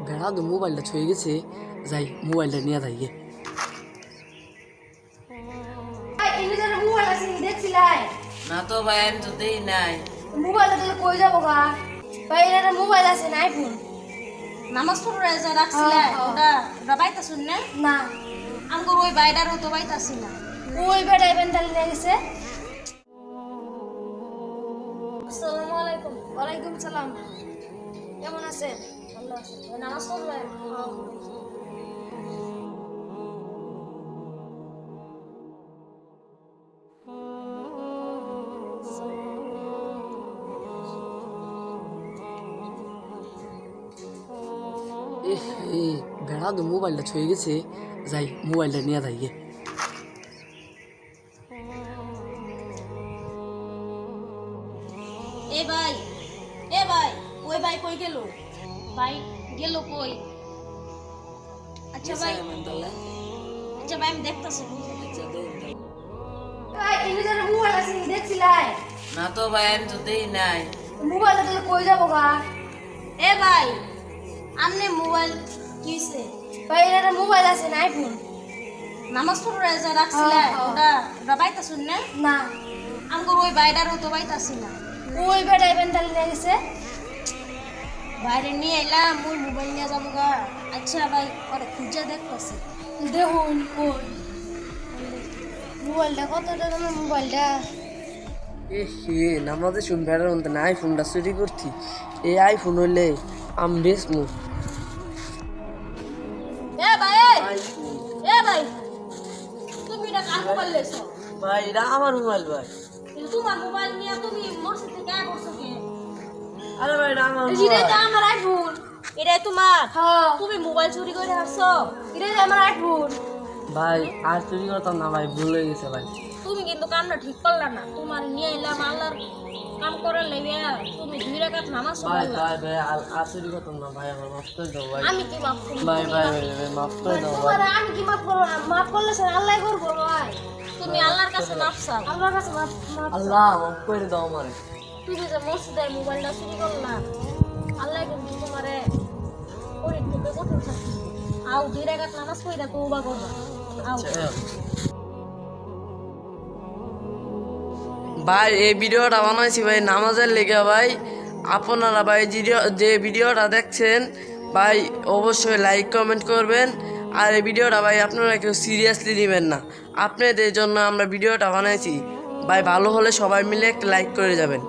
বেড়া তো মোবাইলটা ছুঁয়ে গেছে, যাই মোবাইলটা নিয়ে যাই গে। না তো ভাই আমি তো দেই নাই। মোবাইলটা দিলে কই যাবো গা? ভাই এর মোবাইল আছে না আইফোন? নামাজ পড়ে যা রাখছিলে ওটা ওটা বাইতা শুন না না আমগো ওই বাইডারও তো বাইতাছি না। ওই বেটা ইভেন তাহলে নিয়ে গেছে। আসসালামু আলাইকুম। ওয়ালাইকুম সালাম। কেমন আছেন? ভালো আছে ওই নামাজ পড়বে। বেড়া তো মোবাইলটা ছুঁয়ে গেছে, যাই মোবাইলটা নিয়ে যাই গে। এ ভাই ওই ভাই কই গেল? ভাই গেল কই? আচ্ছা ভাই আমি দেখতাছি। ভাই এর মোবাইল আছে দেখছিলাই? না তো ভাই আমি তো দেই নাই। মোবাইলটা দিলে কই যাবো গা? এ ভাই আমনে মোবাইল কিছে? ভাই এর মোবাইল আছে না আইফোন? নামাজ পড়ে যা রাখছিলে ওটা ওটা বাইতা শুন না না আমগো ওই বাইডারও তো বাইতাছি না। ওই বেটা ইভেন তাহলে নিয়ে গেছে। বাইরে নিয়ে এলাম ওই মোবাইল নিয়ে যাবো গা। আচ্ছা ভাই ওরা খুঁজে দেখতেছি। দেখুন কই মোবাইলটা কত দামের মোবাইলটা? নামাজে শুন বেড়ার মতো না আইফোনটা চুরি করছি। এই আইফোন হইলে আমি বেচমু। এ ভাই তুমি এটা কার মোবাইল লেছো? ভাই এটা আমার মোবাইল ভাই। তোমার মোবাইল নিয়ে তুমি মসজিদ থেকে আয় করছো কে? আরে ভাই এটা আমার এটা তো আমার আইফোন। এটা তোমার? হ্যাঁ তুমি মোবাইল চুরি করে আসছো? এটা আমার আইফোন। ভাই আর চুরি করতাম না ভাই, ভুল হয়ে গেছে ভাই। তুমি কিন্তু কামটা ঠিক করলা না। তোমার নিয়ে এলাম আল্লাহর কাম করে লেগে তুমি 2 রাকাত নামাজ ভাই পড়লা। ভাই ভাই আর চুরি করতাম না ভাই, আমার মাফ করে দাও ভাই। আমি কি মাফ করব? ভাই ভাই ভাই মাফ করে দাও ভাই। তোমার আমি কি মাফ করবো না? মাফ করলে স্যার আল্লাহ করবো ভাই। তুমি আল্লাহর কাছে মাফ চাও। আল্লাহর কাছে মাফ মাফ আল্লাহ মাফ করে দাও আমারে। তুমি যে মসজিদের মোবাইলটা চুরি করলা আল্লাহ কিন্তু তোমারে কঠিন থেকে কঠিন শাস্তি দিবে। আও 2 রাকাত নামাজ পড়া তওবা করবা। আও ভাই এই ভিডিওটা বানাইছি ভাই নামাজের লেগে ভাই। আপনারা ভাই যে ভিডিওটা দেখছেন ভাই অবশ্যই লাইক কমেন্ট করবেন। আর এই ভিডিওটা ভাই আপনারা কেউ সিরিয়াসলি নেবেন না, আপনাদের জন্য আমরা ভিডিওটা বানাইছি ভাই। ভালো হলে সবাই মিলে একটা লাইক করে যাবেন।